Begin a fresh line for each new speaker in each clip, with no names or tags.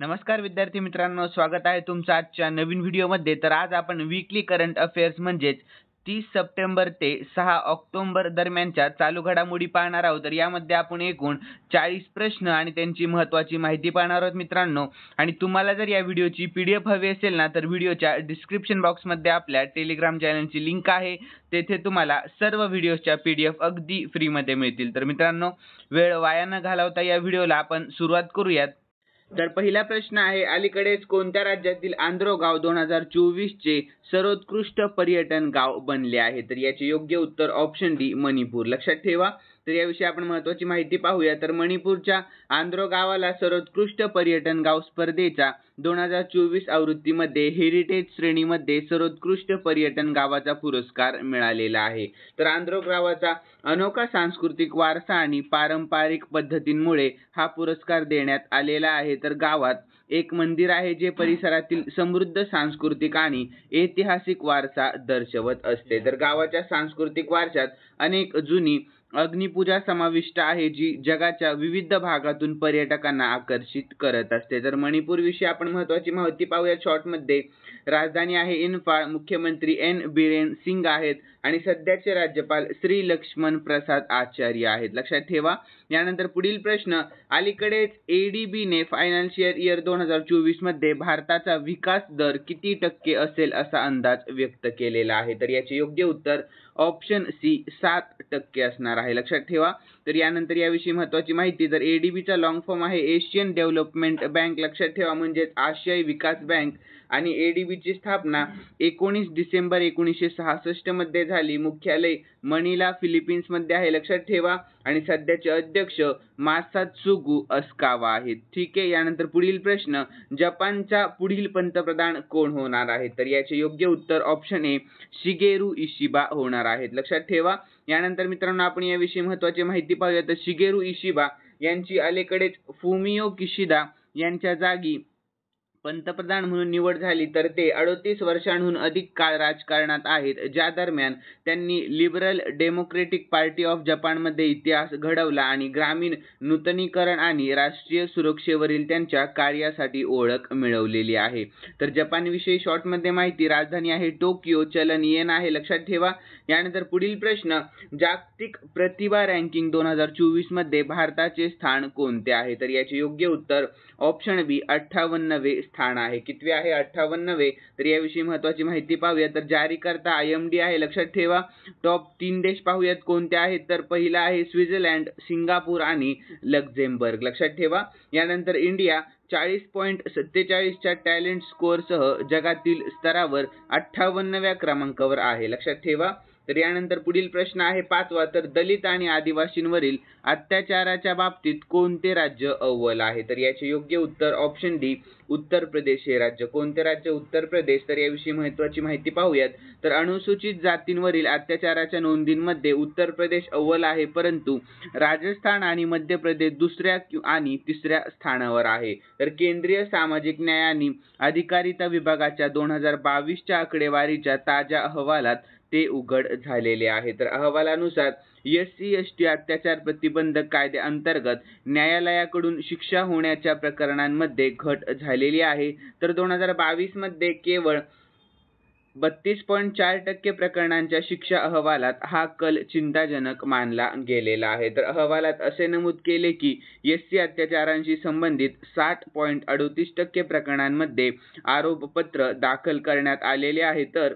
नमस्कार विद्यार्थी मित्रांनो, स्वागत आहे तुमचं आजच्या नवीन व्हिडिओमध्ये। तर आज आपण वीकली करंट अफेअर्स म्हणजेच 30 सप्टेंबर ते 6 ऑक्टोबर दरम्यानच्या चालू घडामोडी पाहणार आहोत। तर यामध्ये आपण एकूण 40 प्रश्न आणि त्यांची महत्त्वाची माहिती पाहणार आहोत मित्रांनो। आणि तुम्हाला जर या व्हिडिओची PDF हवी असेल ना, तर व्हिडिओच्या डिस्क्रिप्शन बॉक्समध्ये आपल्या टेलिग्राम चॅनलची लिंक आहे, तेथे तुम्हाला सर्व व्हिडिओच्या PDF अगदी फ्रीमध्ये मिळतील। तर मित्रांनो, वेळ वाया न घालवता या व्हिडिओला आपण सुरुवात करूयात। तर पहिला प्रश्न आहे, अलीकडेच कोणत्या राज्यातील आंध्रो गाव 2024 चे सर्वोत्कृष्ट पर्यटन गाव बनले आहे? तर याचे योग्य उत्तर ऑप्शन डी मणिपूर। लक्षात ठेवा। तर याविषयी आपण महत्त्वाची माहिती पाहूया। तर मणिपूरच्या आंध्रो गावाला सर्वोत्कृष्ट पर्यटन गाव स्पर्धेचा 2024 आवृत्तीमध्ये हेरिटेज श्रेणीमध्ये सर्वोत्कृष्ट पर्यटन गावाचा पुरस्कार मिळालेला आहे। तर आंध्रो गावाचा अनोखा सांस्कृतिक वारसा आणि पारंपरिक पद्धतींमुळे हा पुरस्कार देण्यात आलेला आहे। तर गावात एक मंदिर आहे जे परिसरातील समृद्ध सांस्कृतिक आणि ऐतिहासिक वारसा दर्शवत असते। तर गावाच्या सांस्कृतिक वारशात अनेक जुनी अग्निपूजा समाविष्ट आहे, जी जगाच्या विविध भागातून पर्यटकांना आकर्षित करत असते। तर मणिपूर विषयी आपण महत्त्वाची माहिती पाहूया शॉर्टमध्ये। राजधानी आहे इम्फाळ, मुख्यमंत्री एन बिरेन सिंग आहेत आणि सध्याचे राज्यपाल श्री लक्ष्मण प्रसाद आचार्य आहेत। लक्षात ठेवा। यानंतर पुढील प्रश्न, अलीकडेच ADB ने फायनान्शियल इयर 2024 मध्ये भारताचा विकास दर किती टक्के असेल असा अंदाज व्यक्त केलेला आहे? तर याचे योग्य उत्तर ऑप्शन सी 7% असणार आहे। लक्षात ठेवा। तर यानंतर याविषयी महत्त्वाची माहिती, जर ADB चा लॉंग फॉर्म आहे एशियन डेव्हलपमेंट बँक, लक्षात ठेवा, म्हणजेच आशियाई विकास बँक, आणि ADB ची स्थापना 19 डिसेंबर 1966 मध्ये झाली। मुख्यालय मनिला फिलिपिन्स मध्ये आहे। लक्षात ठेवा। आणि सध्याचे अध्यक्ष मासात्सुगु अस्कावा आहेत। ठीक आहे। यानंतर पुढील प्रश्न, जपानचा पुढील पंतप्रधान कोण होणार आहे? तर याचे योग्य उत्तर ऑप्शन ए शिगेरू इशिबा होणार आहेत। लक्षात ठेवा। यानंतर मित्रांनो, आपण याविषयी महत्त्वाची माहिती पाहूया। तर शिगेरू इशिबा यांची अलीकडेच फुमियो किशिदा यांच्या जागी पंतप्रधान म्हणून निवड झाली। तर ते 38 वर्षांहून अधिक काळ राजकारणात आहेत, ज्या दरम्यान त्यांनी लिबरल डेमोक्रेटिक पार्टी ऑफ जपानमध्ये इतिहास घडवला आणि ग्रामीण नूतनीकरण आणि राष्ट्रीय सुरक्षेवरील त्यांच्या कार्यासाठी ओळख मिळवलेली आहे। तर जपानविषयी शॉर्टमध्ये माहिती, राजधानी आहे टोकियो, चलन येन आहे। लक्षात ठेवा। यानंतर पुढील प्रश्न, जागतिक प्रतिभा रँकिंग 2024 मध्ये भारताचे स्थान कोणते आहे? तर याचे योग्य उत्तर ऑप्शन बी 58वे स्थान आहे। कितवे आहे? 58वे। तर याविषयी महत्त्वाची माहिती पाहूया। तर जारीकर्ता IMD आहे। लक्षात ठेवा। टॉप 3 देश पाहूयात कोणते आहेत? तर पहिला आहे स्वित्झर्लंड, सिंगापूर आणि लक्झेंबर्ग। लक्षात ठेवा। यानंतर इंडिया 40.47 च्या टॅलेंट स्कोअरसह जगातील स्तरावर 58व्या क्रमांकावर आहे। लक्षात ठेवा। तर यानंतर पुढील प्रश्न आहे 5वा, तर दलित आणि आदिवासींवरील अत्याचाराच्या बाबतीत कोणते राज्य अव्वल आहे? तर याचे योग्य उत्तर ऑप्शन डी उत्तर प्रदेश हे राज्य। कोणते राज्य? उत्तर प्रदेश। तर याविषयी महत्त्वाची माहिती पाहूयात। तर अनुसूचित जातींवरील अत्याचाराच्या नोंदींमध्ये उत्तर प्रदेश अव्वल आहे, परंतु राजस्थान आणि मध्य प्रदेश दुसऱ्या आणि तिसऱ्या स्थानावर आहे। तर केंद्रीय सामाजिक न्याय आणि अधिकारिता विभागाच्या 2022 च्या आकडेवारीच्या ताज्या अहवालात ते उघड झालेले आहे। तर अहवालानुसार SC/ST अत्याचार प्रतिबंधक कायद्याअंतर्गत न्यायालयाकडून शिक्षा होण्याच्या प्रकरणांमध्ये घट झालेली आहे। तर 2022 मध्ये केवळ 32.4% प्रकरणांच्या शिक्षा अहवालात हा कल चिंताजनक मानला गेलेला आहे। तर अहवालात असे नमूद केले की SC अत्याचारांशी संबंधित 60.38% प्रकरणांमध्ये आरोपपत्र दाखल करण्यात आलेले आहे, तर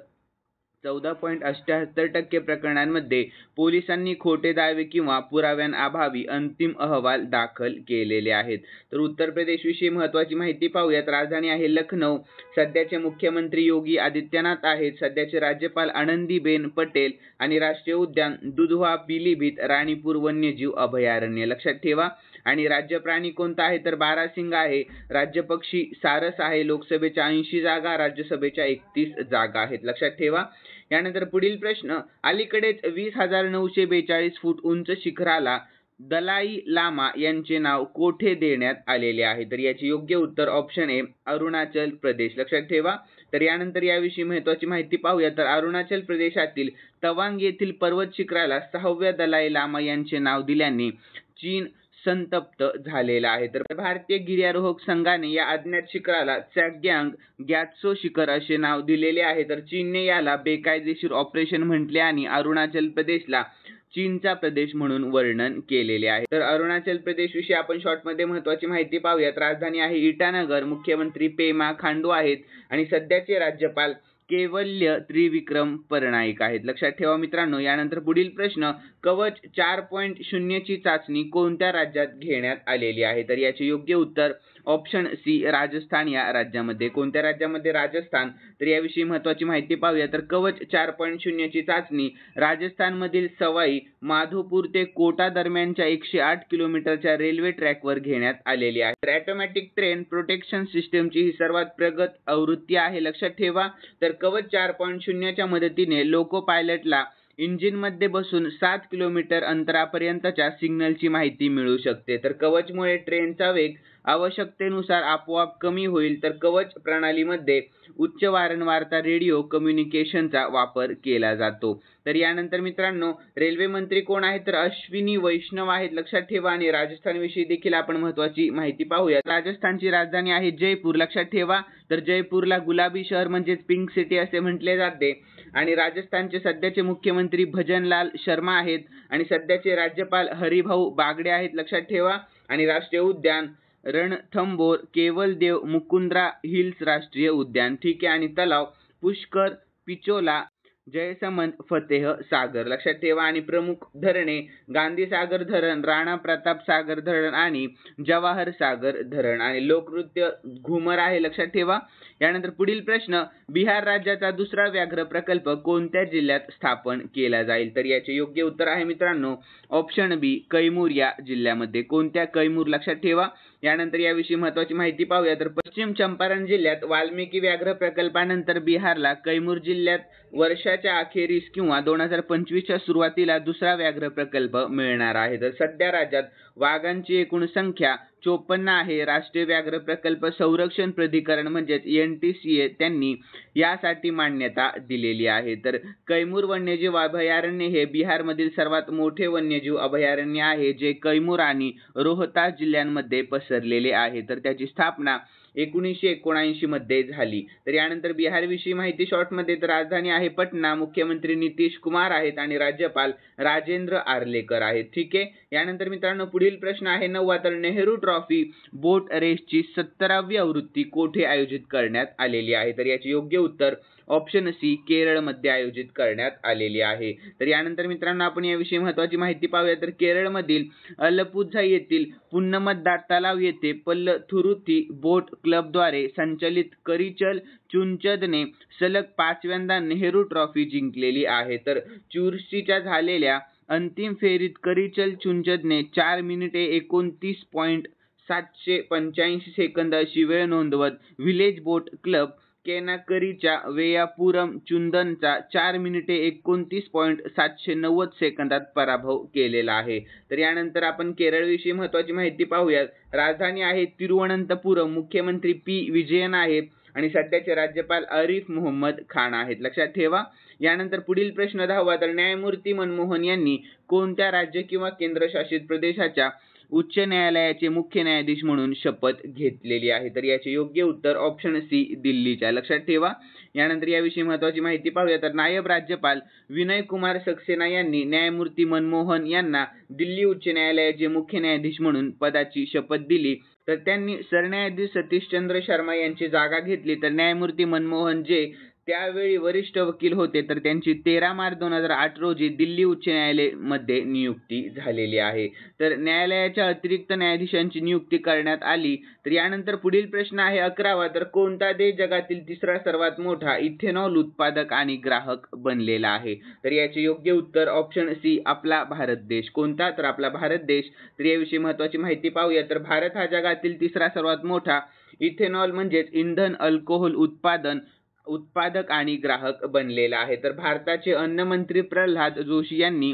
14.78% प्रकरणांमध्ये पोलिसांनी खोटे दावे किंवा पुराव्यांअभावी अंतिम अहवाल दाखल केलेले आहेत। तर उत्तर प्रदेश विषयी महत्त्वाची माहिती पाहूयात। राजधानी आहे लखनौ, सध्याचे मुख्यमंत्री योगी आदित्यनाथ आहेत, सध्याचे राज्यपाल आनंदीबेन पटेल, आणि राष्ट्रीय उद्यान दुधवा पिलीभीत राणीपूर वन्यजीव अभयारण्य। लक्षात ठेवा। आणि राज्य प्राणी कोणता आहे? तर बारासिंगा आहे। राज्य पक्षी सारस आहे। लोकसभेच्या 80 जागा, राज्यसभेच्या 31 जागा आहेत। लक्षात ठेवा। यानंतर पुढील प्रश्न, अलीकडेच 20,942 फूट उंच शिखराला दलाई लामा यांचे नाव कोठे देण्यात आलेले आहे? तर याचे योग्य उत्तर ऑप्शन ए अरुणाचल प्रदेश। लक्षात ठेवा। तर यानंतर याविषयी महत्त्वाची माहिती पाहूया। तर अरुणाचल प्रदेशातील तवांग येथील पर्वत शिखराला 6व्या दलाई लामा यांचे नाव दिल्याने चीन संतप्त झालेला आहे. तर भारतीय गिर्यारोहक संघाने या अज्ञात शिखराला त्सांग्यांग ग्यात्सो शिखर असे नाव दिलेले आहे. तर चीनने याला बेकायदेशीर ऑपरेशन म्हटले आणि अरुणाचल प्रदेशला चीनचा प्रदेश म्हणून वर्णन केलेले आहे. तर अरुणाचल प्रदेश विषयी आपण शॉर्टमध्ये महत्त्वाची माहिती पाहूयात. राजधानी आहे इटानगर, मुख्यमंत्री पेमा खांडू आहेत आणि सध्याचे राज्यपाल केवल्य त्रिविक्रम परनाईक आहेत. लक्षात ठेवा मित्रांनो. यानंतर पुढील प्रश्न, कवच 4.0 ची चाचणी कोणत्या राज्यात घेण्यात आलेली आहे? तर याचे योग्य उत्तर ऑप्शन सी राजस्थान या राज्यामध्ये. कोणत्या राज्यामध्ये? राजस्थान. तर याविषयी महत्त्वाची माहिती पाहूया. तर कवच 4.0 ची चाचणी राजस्थानमधील सवाई माधोपूर ते कोटा दरम्यानच्या 108 किलोमीटरच्या रेल्वे ट्रॅकवर घेण्यात आलेली आहे. तर ऑटोमॅटिक ट्रेन प्रोटेक्शन सिस्टमची ही सर्वात प्रगत आवृत्ती आहे. लक्षात ठेवा. तर कवच 4.0 च्या मदतीने लोको पायलटला इंजिनमध्ये बसून 7 किलोमीटर अंतरापर्यंतच्या सिग्नलची माहिती मिळू शकते. तर कवचमुळे ट्रेनचा वेग आवश्यकतेनुसार आपोआप कमी होईल. तर कवच प्रणालीमध्ये उच्च वारंवारता रेडिओ कम्युनिकेशनचा वापर केला जातो. तर यानंतर मित्रांनो, रेल्वे मंत्री कोण आहेत? तर अश्विनी वैष्णव आहेत. लक्षात ठेवा. आणि राजस्थान विषयी देखील आपण महत्त्वाची माहिती पाहूया. राजस्थानची राजधानी आहे जयपूर. लक्षात ठेवा. तर जयपूरला गुलाबी शहर म्हणजेच पिंक सिटी असे म्हटले जाते. आणि राजस्थानचे सध्याचे मुख्यमंत्री भजनलाल शर्मा आहेत आणि सध्याचे राज्यपाल हरिभाऊ बागडे आहेत. लक्षात ठेवा. आणि राष्ट्रीय उद्यान रणथंबोर केवलदेव मुकुंद्रा हिल्स राष्ट्रीय उद्यान. ठीक आहे. आणि तलाव पुष्कर, पिचोला, जयसमंत, फतेह सागर. लक्षात ठेवा. आणि प्रमुख धरणे गांधी सागर धरण, राणा प्रताप सागर धरण आणि जवाहर सागर धरण. आणि लोकनृत्य घुमर आहे. लक्षात ठेवा. यानंतर पुढील प्रश्न, बिहार राज्याचा दुसरा व्याघ्र प्रकल्प कोणत्या जिल्ह्यात स्थापन केला जाईल? तर याचे योग्य उत्तर आहे मित्रांनो ऑप्शन बी कैमूर या जिल्ह्यामध्ये. कोणत्या? कैमूर. लक्षात ठेवा. यानंतर याविषयी महत्त्वाची माहिती पाहूया. तर पश्चिम चंपारण जिल्ह्यात वाल्मिकी व्याघ्र प्रकल्पानंतर बिहारला कैमूर जिल्ह्यात वर्षाच्या अखेरीस किंवा 2025च्या सुरुवातीला दुसरा व्याघ्र प्रकल्प मिळणार आहे. तर सध्या राज्यात वाघांची एकूण संख्या 54 आहे. राष्ट्रीय व्याघ्र प्रकल्प संरक्षण प्राधिकरण म्हणजेच NTCA त्यांनी यासाठी मान्यता दिलेली आहे. तर कैमूर वन्यजीव अभयारण्य हे बिहारमधील सर्वात मोठे वन्यजीव अभयारण्य आहे, जे कैमूर आणि रोहतास जिल्ह्यांमध्ये पसरलेले आहे. तर त्याची स्थापना 1979 मध्ये झाली. तर यानंतर बिहार विषयी माहिती शॉर्टमध्ये. तर राजधानी आहे पटना, मुख्यमंत्री नितीश कुमार आहेत आणि राज्यपाल राजेंद्र आर्लेकर आहेत. ठीक आहे. यानंतर मित्रांनो पुढील प्रश्न आहे 9वा. तर नेहरू ट्रॉफी बोट रेसची 17वी आवृत्ती कोठे आयोजित करण्यात आलेली आहे? तर याचे योग्य उत्तर ऑप्शन सी केरळमध्ये आयोजित करण्यात आलेली आहे. तर यानंतर मित्रांनो आपण याविषयी महत्त्वाची माहिती पाहूया. तर केरळमधील अलपुझा येथील पुन्नमद्दा तलाव येथे पल्लथुरुथी बोट क्लबद्वारे संचलित करिचल चुंचदने सलग 5व्यांदा नेहरू ट्रॉफी जिंकलेली आहे. तर चुरशीच्या झालेल्या अंतिम फेरीत करिचल चुंचदने 4 मिनिटे 29.785 सेकंद अशी वेळ नोंदवत व्हिलेज बोट क्लब केनाकरीच्या वेयापुरम चुंदनचा 4 मिनिटे 29.790 सेकंदात पराभव केलेला आहे. तर यानंतर आपण केरळविषयी महत्त्वाची माहिती पाहूया. राजधानी आहे तिरुवनंतपुरम, मुख्यमंत्री पी विजयन आहेत आणि सध्याचे राज्यपाल आरिफ मोहम्मद खान आहेत. लक्षात ठेवा. यानंतर पुढील प्रश्न 10वा. तर न्यायमूर्ती मनमोहन यांनी कोणत्या राज्य किंवा केंद्रशासित प्रदेशाच्या उच्च न्यायालयाचे मुख्य न्यायाधीश म्हणून शपथ घेतलेली आहे? तर याचे योग्य उत्तर ऑप्शन सी दिल्लीच्या. लक्षात ठेवा. यानंतर याविषयी महत्त्वाची माहिती पाहूया. तर नायब राज्यपाल विनय कुमार सक्सेना यांनी न्यायमूर्ती मनमोहन यांना दिल्ली उच्च न्यायालयाचे मुख्य न्यायाधीश म्हणून पदाची शपथ दिली. तर त्यांनी सरन्यायाधीश सतीशचंद्र शर्मा यांची जागा घेतली. तर न्यायमूर्ती मनमोहन जे त्यावेळी वरिष्ठ वकील होते, तर त्यांची 13 मार्च 2008 रोजी दिल्ली उच्च न्यायालय मध्ये नियुक्ती झालेली आहे. तर न्यायालयाच्या अतिरिक्त न्यायाधीशांची नियुक्ती करण्यात आली. तर यानंतर पुढील प्रश्न आहे 11वा. तर कोणता देश जगातील तिसरा सर्वात मोठा इथेनॉल उत्पादक आणि ग्राहक बनलेला आहे? तर याचे योग्य उत्तर ऑप्शन सी आपला भारत देश. कोणता? तर आपला भारत देश. तर याविषयी महत्त्वाची माहिती पाहूया. तर भारत हा जगातील तिसरा सर्वात मोठा इथेनॉल म्हणजेच इंधन अल्कोहोल उत्पादक आणि ग्राहक बनलेला आहे. तर भारताचे अन्न मंत्री प्रल्हाद जोशी यांनी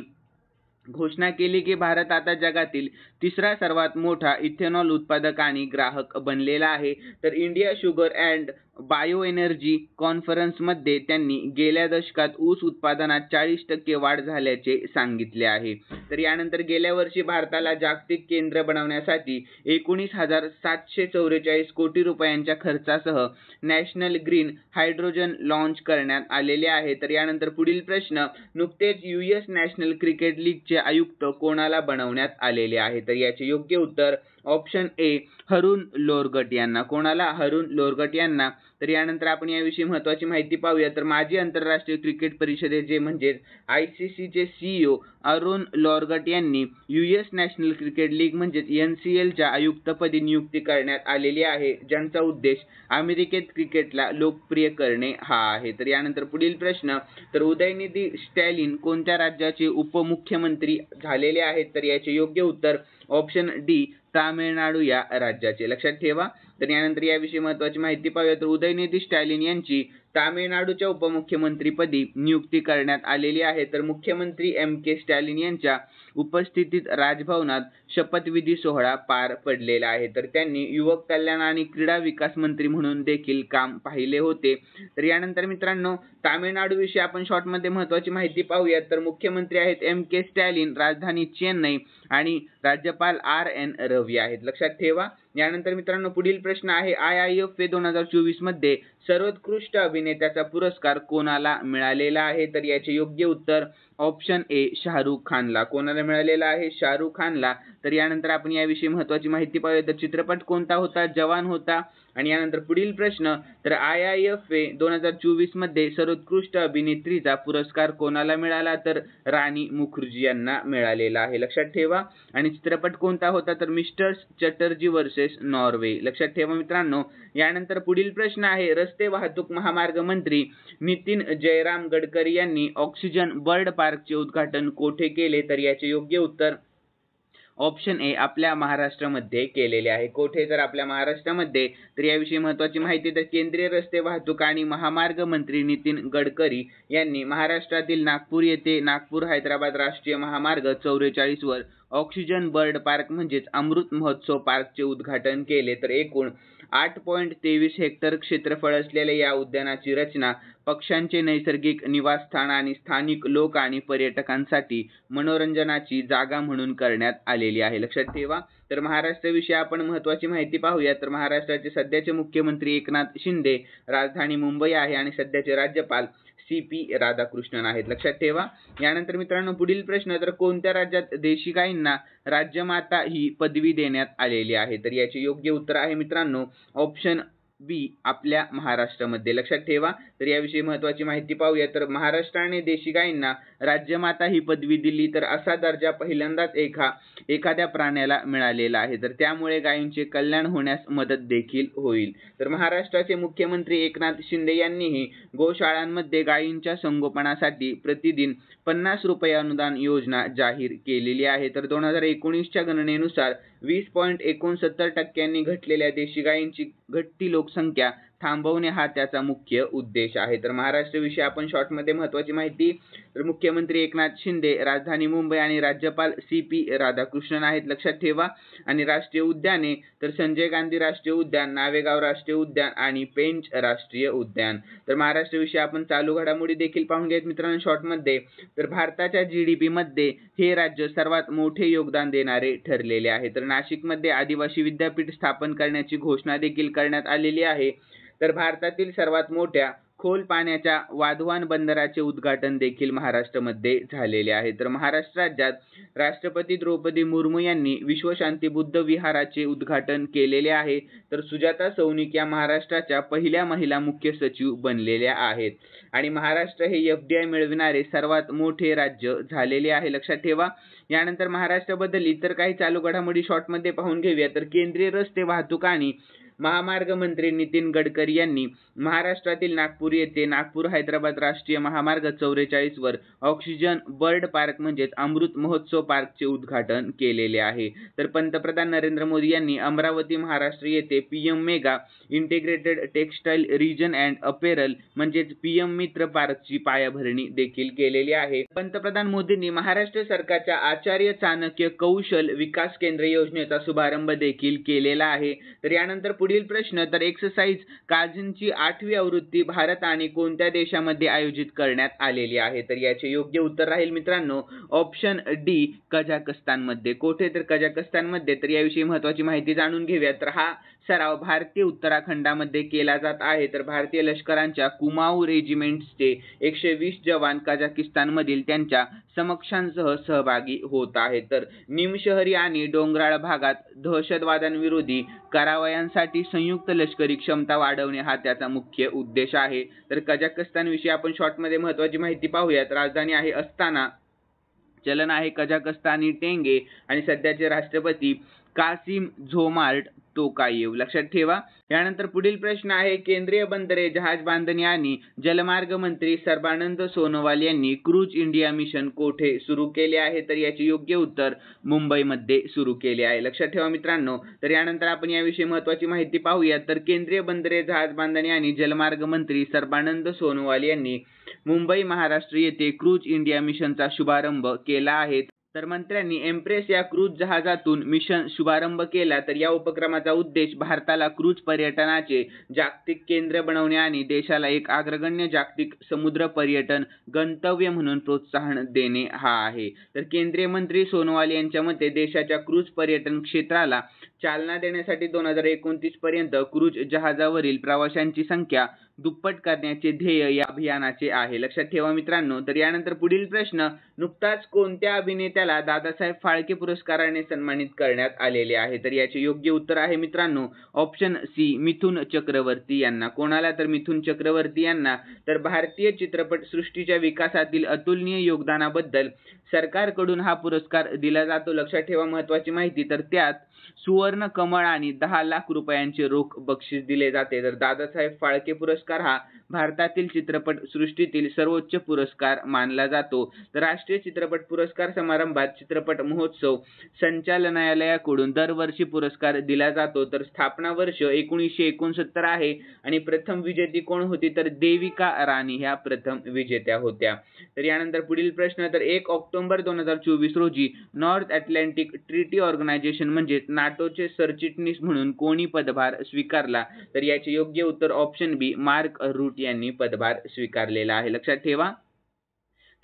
घोषणा केली की भारत आता जगातील तिसरा सर्वात मोठा इथेनॉल उत्पादक आणि ग्राहक बनलेला आहे. तर India sugar and bio energy कॉन्फरन्समध्ये त्यांनी गेल्या दशकात ऊस उत्पादनात 40% वाढ झाल्याचे सांगितले आहे. तर यानंतर गेल्या वर्षी भारताला जागतिक केंद्र बनवण्यासाठी 19,744 कोटी रुपयांच्या खर्चासह नॅशनल ग्रीन हायड्रोजन लॉन्च करण्यात आलेले आहे. तर यानंतर पुढील प्रश्न, नुकतेच US नॅशनल क्रिकेट लीगचे आयुक्त कोणाला बनवण्यात आलेले आहे? तर याचे योग्य उत्तर ऑप्शन ए हरुण लोरगट यांना. कोणाला? हरुण लोरगट यांना. तर यानंतर आपण याविषयी महत्त्वाची माहिती पाहूया. तर माजी आंतरराष्ट्रीय क्रिकेट परिषदेचे म्हणजे ICCचे CEO हरुण लोरगट यांनी US नॅशनल क्रिकेट लीग म्हणजेच NCLच्या आयुक्तपदी नियुक्ती करण्यात आलेली आहे, ज्यांचा उद्देश अमेरिकेत क्रिकेटला लोकप्रिय करणे हा आहे. तर यानंतर पुढील प्रश्न, तर उदयनिधी स्टॅलिन कोणत्या राज्याचे उपमुख्यमंत्री झालेले आहेत? तर याचे योग्य उत्तर ऑप्शन डी तामिळनाडू या राज्याचे. लक्षात ठेवा. तर यानंतर याविषयी महत्त्वाची माहिती पाहूया. तर उदयनिधी स्टॅलिन यांची तामिळनाडूच्या उपमुख्यमंत्रीपदी नियुक्ती करण्यात आलेली आहे. तर मुख्यमंत्री MK स्टॅलिन यांच्या उपस्थितीत राजभवनात शपथविधी सोहळा पार पडलेला आहे. तर त्यांनी युवक कल्याण आणि क्रीडा विकास मंत्री म्हणून देखील काम पाहिले होते. तर यानंतर मित्रांनो, तामिळनाडू विषयी आपण शॉर्टमध्ये महत्त्वाची माहिती पाहूयात. तर मुख्यमंत्री आहेत MK स्टॅलिन, राजधानी चेन्नई आणि राज्यपाल RN रवी आहेत. लक्षात ठेवा. यानंतर मित्रांनो, पुढील प्रश्न आहे, IIFA 2024 मध्ये सर्वोत्कृष्ट अभिनेत्याचा पुरस्कार कोणाला मिळालेला आहे? तर याचे योग्य उत्तर ऑप्शन ए शाहरुख खानला. कोणाला मिळालेला आहे? शाहरुख खानला. तर यानंतर आपण याविषयी महत्त्वाची माहिती पाहूया. तर चित्रपट कोणता होता? जवान होता. आणि यानंतर पुढील प्रश्न, तर IIFA 2024 मध्ये सर्वोत्कृष्ट अभिनेत्रीचा पुरस्कार कोणाला मिळाला? तर राणी मुखर्जी यांना मिळालेला आहे. लक्षात ठेवा. आणि चित्रपट कोणता होता? तर मिस्टर चटर्जी वर्सेस नॉर्वे. लक्षात ठेवा मित्रांनो. यानंतर पुढील प्रश्न आहे, रस्ते वाहतूक महामार्ग मंत्री नितीन जयराम गडकरी यांनी ऑक्सिजन बर्ड पार्कचे उद्घाटन कोठे केले? तर याचे योग्य उत्तर ऑप्शन ए आपल्या महाराष्ट्रामध्ये केलेले आहे. कोठे? तर आपल्या महाराष्ट्रामध्ये. तर याविषयी महत्त्वाची माहिती, तर केंद्रीय रस्ते वाहतूक आणि महामार्ग मंत्री नितीन गडकरी यांनी महाराष्ट्रातील नागपूर येथे नागपूर हैदराबाद राष्ट्रीय महामार्ग 44 वर ऑक्सिजन बर्ड पार्क म्हणजेच अमृत महोत्सव पार्कचे उद्घाटन केले. तर एकूण 8.23 हेक्टर क्षेत्रफळ असलेल्या या उद्यानाची रचना पक्ष्यांचे नैसर्गिक निवासस्थान आणि स्थानिक लोक आणि पर्यटकांसाठी मनोरंजनाची जागा म्हणून करण्यात आलेली आहे. लक्षात ठेवा. तर महाराष्ट्राविषयी आपण महत्त्वाची माहिती पाहूया. तर महाराष्ट्राचे सध्याचे मुख्यमंत्री एकनाथ शिंदे, राजधानी मुंबई आहे आणि सध्याचे राज्यपाल CP राधाकृष्णन आहेत. लक्षात ठेवा. यानंतर मित्रांनो, पुढील प्रश्न, तर कोणत्या राज्यात देशी गायींना राज्यमाता ही पदवी देण्यात आलेली आहे? तर याचे योग्य उत्तर आहे मित्रांनो ऑप्शन बी आपल्या महाराष्ट्रामध्ये. लक्षात ठेवा. तर याविषयी महत्त्वाची माहिती पाहूया. तर महाराष्ट्राने देशी गायींना राज्यमाता ही पदवी दिली, तर असा दर्जा पहिल्यांदाच एखाद्या प्राण्याला मिळालेला आहे. तर त्यामुळे गायींचे कल्याण होण्यास मदत देखील होईल. तर महाराष्ट्राचे मुख्यमंत्री एकनाथ शिंदे यांनीही गोशाळांमध्ये गायींच्या संगोपनासाठी प्रतिदिन 50 रुपये अनुदान योजना जाहीर केलेली आहे. तर 2019च्या गणनेनुसार 20.69% घटलेल्या देशी गायींची घटती लोकसंख्या थांबवणे हा त्याचा मुख्य उद्देश आहे. तर महाराष्ट्राविषयी आपण शॉर्टमध्ये महत्त्वाची माहिती, तर मुख्यमंत्री एकनाथ शिंदे, राजधानी मुंबई आणि राज्यपाल CP राधाकृष्णन आहेत. लक्षात ठेवा. आणि राष्ट्रीय उद्याने, तर संजय गांधी राष्ट्रीय उद्यान, नावेगाव राष्ट्रीय उद्यान आणि पेंच राष्ट्रीय उद्यान. तर महाराष्ट्राविषयी आपण चालू घडामोडी देखील पाहून घ्यायत मित्रांनो शॉर्टमध्ये. तर भारताच्या GDP मध्ये हे राज्य सर्वात मोठे योगदान देणारे ठरलेले आहे. तर नाशिकमध्ये आदिवासी विद्यापीठ स्थापन करण्याची घोषणा देखील करण्यात आलेली आहे. तर भारतातील सर्वात मोठ्या खोल पाण्याच्या वाधवान बंदराचे उद्घाटन देखील महाराष्ट्रामध्ये झालेले आहे. तर महाराष्ट्र राज्यात राष्ट्रपती द्रौपदी मुर्मू यांनी विश्वशांती बुद्ध विहाराचे उद्घाटन केलेले आहे. तर सुजाता सौनिक या महाराष्ट्राच्या पहिल्या महिला मुख्य सचिव बनलेल्या आहेत. आणि महाराष्ट्र हे FDI मिळविणारे सर्वात मोठे राज्य झालेले आहे. लक्षात ठेवा. यानंतर महाराष्ट्राबद्दल इतर काही चालू घडामोडी शॉर्टमध्ये पाहून घेऊया. तर केंद्रीय रस्ते वाहतूक आणि महामार्ग मंत्री नितीन गडकरी यांनी महाराष्ट्रातील नागपूर येथे नागपूर हैदराबाद राष्ट्रीय महामार्ग 44 वर ऑक्सिजन बर्ड पार्क म्हणजेच अमृत महोत्सव पार्कचे उद्घाटन केलेले आहे। तर पंतप्रधान नरेंद्र मोदी यांनी अमरावती महाराष्ट्र येथे PM mega integrated textile region and apparel म्हणजेच पीएम मित्र पार्कची पायाभरणी देखील केलेली आहे। पंतप्रधान मोदींनी महाराष्ट्र सरकारच्या आचार्य चाणक्य कौशल विकास केंद्र योजनेचा शुभारंभ देखील केलेला आहे। तर यानंतर पुढील प्रश्न, तर एक्सरसाइज काझीनची 8वी आवृत्ती भारत आणि कोणत्या देशामध्ये आयोजित करण्यात आलेली आहे? तर याचे योग्य उत्तर राहील मित्रांनो ऑप्शन डी कझाकस्तानमध्ये। कोठे? तर कझाकस्तानमध्ये। तर याविषयी महत्त्वाची माहिती जाणून घेऊया। तर हा सराव भारतीय उत्तराखंडामध्ये केला जात आहे। तर भारतीय लष्करांच्या कुमाऊ रेजिमेंट्सचे 120 जवान कझाकिस्तानमधील त्यांच्या समकक्षांसह सहभागी होत आहेत। तर निमशहरी आणि डोंगराळ भागात दहशतवादांविरोधी कारवायांसाठी संयुक्त लष्करी क्षमता वाढवणे हा त्याचा मुख्य उद्देश आहे। तर कझाकस्तानविषयी आपण शॉर्टमध्ये महत्त्वाची माहिती पाहूयात। राजधानी आहे अस्ताना, चलन आहे कझाकस्तानी टेंगे आणि सध्याचे राष्ट्रपती कासिम झोमार्ट टोकायेव। लक्षात ठेवा। यानंतर पुढील प्रश्न आहे, केंद्रीय बंदरे जहाज बांधणी आणि जलमार्ग मंत्री सर्बानंद सोनोवाल यांनी क्रूज इंडिया मिशन कोठे सुरू केले आहे? तर याचे योग्य उत्तर मुंबईमध्ये सुरू केले आहे। लक्षात ठेवा मित्रांनो। तर यानंतर आपण याविषयी महत्त्वाची माहिती पाहूया। तर केंद्रीय बंदरे जहाज बांधणी आणि जलमार्ग मंत्री सर्बानंद सोनोवाल यांनी मुंबई महाराष्ट्र येथे क्रूज इंडिया मिशनचा शुभारंभ केला आहे। तर मंत्र्यांनी एम्प्रेस या क्रूज जहाजातून मिशन शुभारंभ केला। तर या उपक्रमाचा उद्देश भारताला क्रूज पर्यटनाचे जागतिक केंद्र बनवणे आणि देशाला एक अग्रगण्य जागतिक समुद्र पर्यटन गंतव्य म्हणून प्रोत्साहन देणे हा आहे। तर केंद्रीय मंत्री सोनोवाल यांच्या मते देशाच्या क्रूज पर्यटन क्षेत्राला चालना देण्यासाठी 2029 पर्यंत क्रूज जहाजावरील प्रवाशांची संख्या दुप्पट करण्याचे ध्येय या अभियानाचे आहे। लक्षात ठेवा मित्रांनो। तर यानंतर पुढील प्रश्न, नुकताच कोणत्या अभिनेत्याला दादासाहेब फाळके पुरस्काराने सन्मानित करण्यात आलेले आहे? तर याचे योग्य उत्तर आहे मित्रांनो ऑप्शन सी मिथुन चक्रवर्ती यांना। कोणाला? तर मिथुन चक्रवर्ती यांना। तर भारतीय चित्रपट सृष्टीच्या विकासातील अतुलनीय योगदानाबद्दल सरकारकडून हा पुरस्कार दिला जातो। लक्षात ठेवा महत्त्वाची माहिती। तर त्यात सुवर्ण कमळ आणि 10 लाख रुपयांचे रोख बक्षीस दिले जाते। तर दादासाहेब फाळके पुरस्कार हा भारतातील चित्रपट सृष्टीतील सर्वोच्च पुरस्कार मानला जातो। तर राष्ट्रीय चित्रपट पुरस्कार समारंभात चित्रपट महोत्सव संचालनालयाकडून दरवर्षी पुरस्कार दिला जातो। तर स्थापना वर्ष 1969 आहे आणि प्रथम विजेती कोण होती? तर देविका राणी ह्या प्रथम विजेत्या होत्या। तर यानंतर पुढील प्रश्न, तर 1 ऑक्टोबर 2024 रोजी नॉर्थ अटलांटिक ट्रीटी ऑर्गनायझेशन म्हणजे नाटोचे सरचिटणीस म्हणून कोणी पदभार स्वीकारला? तर याचे योग्य उत्तर ऑप्शन बी मार्क रूट यांनी पदभार स्वीकारलेला आहे। लक्षात ठेवा।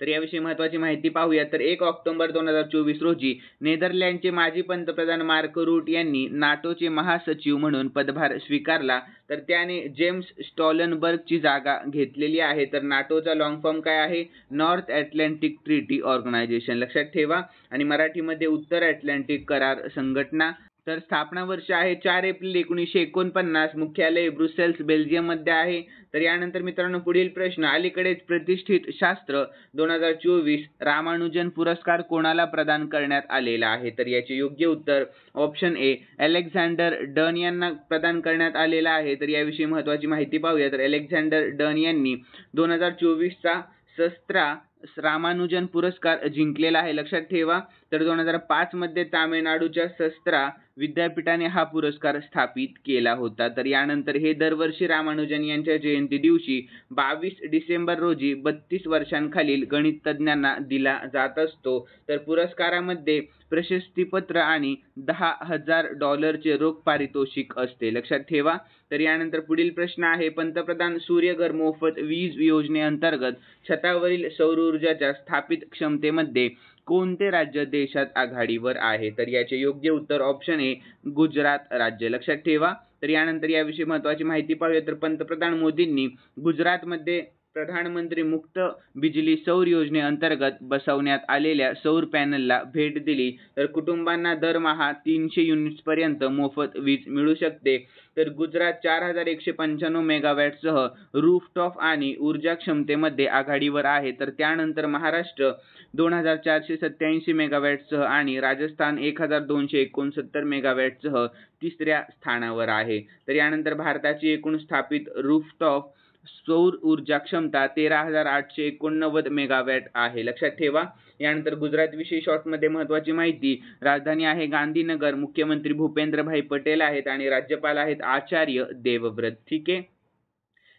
तर याविषयी महत्त्वाची माहिती पाहूया। तर 1 ऑक्टोबर 2024 रोजी नेदरलँडचे माजी पंतप्रधान मार्क रूट यांनी नाटोचे महासचिव म्हणून पदभार स्वीकारला। तर त्याने जेम्स स्टॉलनबर्गची जागा घेतलेली आहे। तर नाटोचा लॉंग फॉर्म काय आहे? North Atlantic Treaty Organization. लक्षात ठेवा। आणि मराठीमध्ये उत्तर अटलांटिक करार संघटना। तर स्थापना वर्ष आहे 4 एप्रिल 1949, मुख्यालय ब्रुसेल्स बेल्जियम मध्ये आहे। तर यानंतर मित्रांनो पुढील प्रश्न, अलीकडेच प्रतिष्ठित शास्त्र 2024 रामानुजन पुरस्कार कोणाला प्रदान करण्यात आलेला आहे? तर याचे योग्य उत्तर ऑप्शन ए अलेक्झांडर डन यांना प्रदान करण्यात आलेला आहे। तर याविषयी महत्त्वाची माहिती पाहूया। तर अलेक्झांडर डन यांनी 2024चा शस्त्रा रामानुजन पुरस्कार जिंकलेला आहे। लक्षात ठेवा। तर 2005 मध्ये तामिळनाडूच्या शस्त्रा विद्यापीठाने हा पुरस्कार स्थापित केला होता। तर यानंतर हे दरवर्षी रामानुजन यांच्या जयंती दिवशी 22 डिसेंबर रोजी 32 वर्षांखालील गणितज्ञांना दिला जात असतो। तर पुरस्कारामध्ये प्रशस्तीपत्र आणि $10,000 रोख पारितोषिक असते। लक्षात ठेवा। तर यानंतर पुढील प्रश्न आहे, पंतप्रधान सूर्यघर मोफत वीज योजनेअंतर्गत छतावरील सौर ऊर्जाच्या स्थापित क्षमतेमध्ये कोणते राज्य देशात आघाडीवर आहे? तर याचे योग्य उत्तर ऑप्शन ए गुजरात राज्य। लक्षात ठेवा। तर यानंतर याविषयी महत्त्वाची माहिती पाहूया। तर पंतप्रधान मोदींनी गुजरातमध्ये प्रधानमंत्री मुक्त बिजली सौर योजनेअंतर्गत बसवण्यात आलेल्या सौर पॅनलला भेट दिली तर कुटुंबांना दरमहा 300 युनिट्सपर्यंत मोफत वीज मिळू शकते. तर गुजरात 4195 मेगावॅटसह रूफटॉप आणि ऊर्जा क्षमतेमध्ये आघाडीवर आहे. तर त्यानंतर महाराष्ट्र 2487 मेगावॅटसह आणि राजस्थान 1269 मेगावॅटसह तिसऱ्या स्थानावर आहे. तर यानंतर भारताची एकूण स्थापित रूफटॉप सौर ऊर्जा क्षमता 13,889 मेगावॅट आहे. लक्षात ठेवा. यानंतर गुजरात विषयी शॉर्टमध्ये महत्त्वाची माहिती. राजधानी आहे गांधीनगर. मुख्यमंत्री भूपेंद्रभाई पटेल आहेत आणि राज्यपाल आहेत आचार्य देवव्रत. ठीक आहे.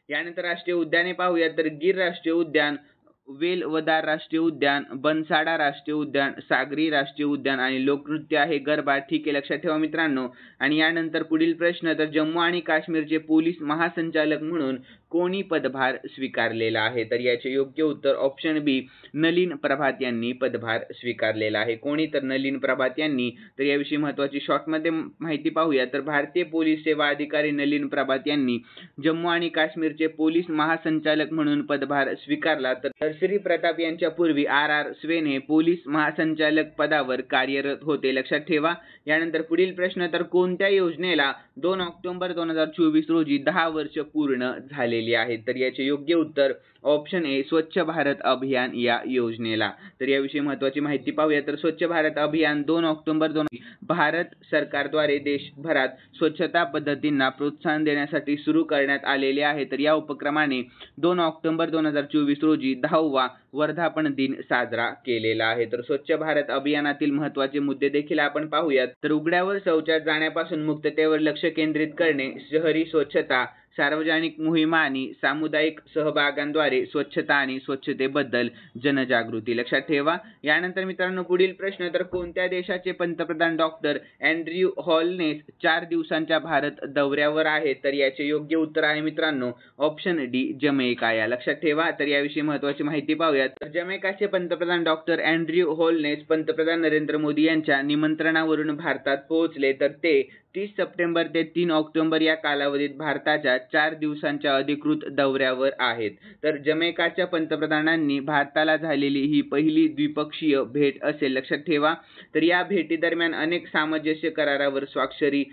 यानंतर राष्ट्रीय उद्याने पाहूयात. तर गीर राष्ट्रीय उद्यान, वेलवदार राष्ट्रीय उद्यान, बनसाडा राष्ट्रीय उद्यान, सागरी राष्ट्रीय उद्यान आणि लोकनृत्य आहे गरबा. ठीक आहे, लक्षात ठेवा मित्रांनो. आणि यानंतर पुढील प्रश्न. तर जम्मू आणि काश्मीरचे पोलीस महासंचालक म्हणून कोणी पदभार स्वीकारलेला आहे? तर याचे योग्य उत्तर ऑप्शन बी, नलिन प्रभात यांनी पदभार स्वीकारलेला आहे. कोणी? तर नलिन प्रभात यांनी. तर याविषयी महत्त्वाची शॉर्टमध्ये माहिती पाहूया. तर भारतीय पोलीस सेवा अधिकारी नलिन प्रभात यांनी जम्मू आणि काश्मीरचे पोलीस महासंचालक म्हणून पदभार स्वीकारला. तर श्री प्रताप यांच्या पूर्वी आर स्वेन हे पोलीस महासंचालक पदावर कार्यरत होते. लक्षात ठेवा. यानंतर पुढील प्रश्न. तर कोणत्या योजनेला 2 ऑक्टोबर 2024 रोजी 10 वर्ष पूर्ण झालेली आहेत? तर याचे योग्य उत्तर ऑप्शन ए, स्वच्छ भारत अभियान या योजनेला. तर याविषयी महत्त्वाची माहिती पाहूया. तर स्वच्छ भारत अभियान 2 ऑक्टोबर 2020 भारत सरकारद्वारे देशभरात स्वच्छता पद्धतींना प्रोत्साहन देण्यासाठी सुरू करण्यात आलेले आहे. तर या उपक्रमाने 2 ऑक्टोबर 2024 रोजी 10वा वर्धापन दिन साजरा केलेला आहे. तर स्वच्छ भारत अभियानातील महत्त्वाचे मुद्दे देखील आपण पाहूयात. तर उघड्यावर शौचास जाण्यापासून मुक्ततेवर लक्ष केंद्रित करणे, शहरी स्वच्छता, सार्वजनिक मोहिमा आणि सामुदायिक सहभागांद्वारे स्वच्छता आणि स्वच्छतेबद्दल जनजागृती. लक्षात ठेवा. यानंतर मित्रांनो पुढील प्रश्न. तर कोणत्या देशाचे पंतप्रधान डॉक्टर अँड्र्यू हॉलनेस 4 दिवसांच्या भारत दौऱ्यावर आहेत? तर याचे योग्य उत्तर आहे मित्रांनो ऑप्शन डी, जमैका या. लक्षात ठेवा. तर याविषयी महत्त्वाची माहिती पाहूयात. तर जमैकाचे पंतप्रधान डॉक्टर अँड्र्यू हॉलनेस पंतप्रधान नरेंद्र मोदी यांच्या निमंत्रणावरून भारतात पोहोचले. तर ते 30 सप्टेंबर ते 3 ऑक्टोबर या कालावधीत भारताच्या 4 दिवसांच्या अधिकृत दौऱ्यावर आहेत. तर जमैकाच्या पंतप्रधानांनी भारताला झालेली ही पहिली द्विपक्षीय भेट असेल. लक्षात ठेवा. तर या भेटीदरम्यान अनेक सामंजस्य करारावर स्वाक्षरी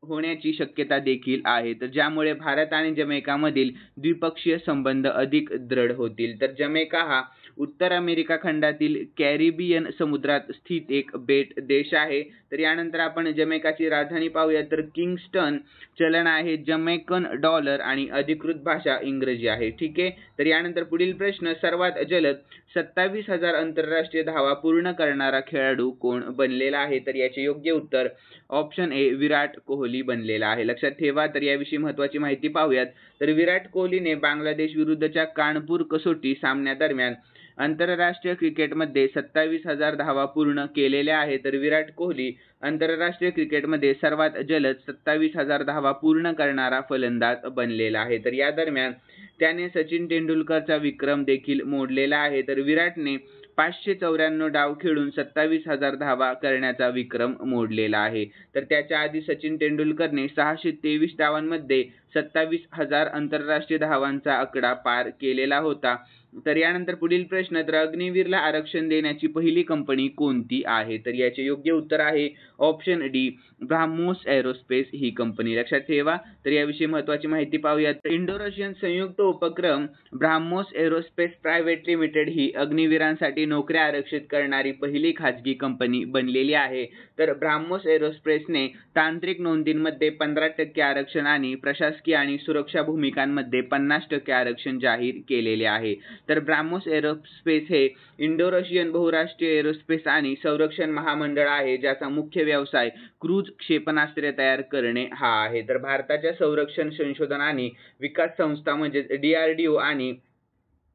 होण्याची शक्यता देखील आहे. तर ज्यामुळे भारत आणि जमैकामधील द्विपक्षीय संबंध अधिक दृढ होतील. तर जमैका हा उत्तर अमेरिका खंडातील कॅरिबियन समुद्रात स्थित एक बेट देश आहे. तर यानंतर आपण जमैकाची राजधानी पाहूया. तर किंगस्टन. चलन आहे जमैकन डॉलर आणि अधिकृत भाषा इंग्रजी आहे. ठीक आहे. तर यानंतर पुढील प्रश्न. सर्वात जलद 27,000 आंतरराष्ट्रीय धावा पूर्ण करणारा खेळाडू कोण बनलेला आहे? तर याचे योग्य उत्तर ऑप्शन ए, विराट कोहली बनलेला आहे. लक्षात ठेवा. तर याविषयी महत्त्वाची माहिती पाहूयात. तर विराट कोहलीने बांगलादेश विरुद्धच्या कानपूर कसोटी सामन्यादरम्यान आंतरराष्ट्रीय क्रिकेटमध्ये 27,000 धावा पूर्ण केलेल्या आहेत. तर विराट कोहली आंतरराष्ट्रीय क्रिकेटमध्ये सर्वात जलद 27,000 धावा पूर्ण करणारा फलंदाज बनलेला आहे. तर या दरम्यान त्याने सचिन तेंडुलकरचा विक्रम देखील मोडलेला आहे. तर विराटने 594 डाव खेळून 27,000 धावा करण्याचा विक्रम मोडलेला आहे. तर त्याच्या आधी सचिन तेंडुलकरने 623 डावांमध्ये 27,000 आंतरराष्ट्रीय धावांचा आकडा पार केलेला होता. तर यानंतर पुढील प्रश्न. तर अग्निवीरला आरक्षण देण्याची पहिली कंपनी कोणती आहे? तर याचे योग्य उत्तर आहे ऑप्शन डी, ब्राह्मोस एरोस्पेस ही कंपनी. लक्षात ठेवा. तर याविषयी महत्त्वाची माहिती पाहूयात. इंडो रशियन संयुक्त उपक्रम ब्राह्मोस एरोस्पेस प्रायव्हेट लिमिटेड ही अग्निवीरांसाठी नोकऱ्या आरक्षित करणारी पहिली खाजगी कंपनी बनलेली आहे. तर ब्राह्मोस एरोस्पेसने तांत्रिक नोंदींमध्ये 15% आरक्षण आणि प्रशासकीय आणि सुरक्षा भूमिकांमध्ये 50% आरक्षण जाहीर केलेले आहे. तर ब्राह्मोस एरोस्पेस हे इंडो रशियन बहुराष्ट्रीय एरोस्पेस आणि संरक्षण महामंडळ आहे, ज्याचा मुख्य व्यवसाय क्रूझ क्षेपणास्त्रे तयार करणे हा आहे. तर भारताच्या संरक्षण संशोधन आणि विकास संस्था म्हणजेच DRDO आणि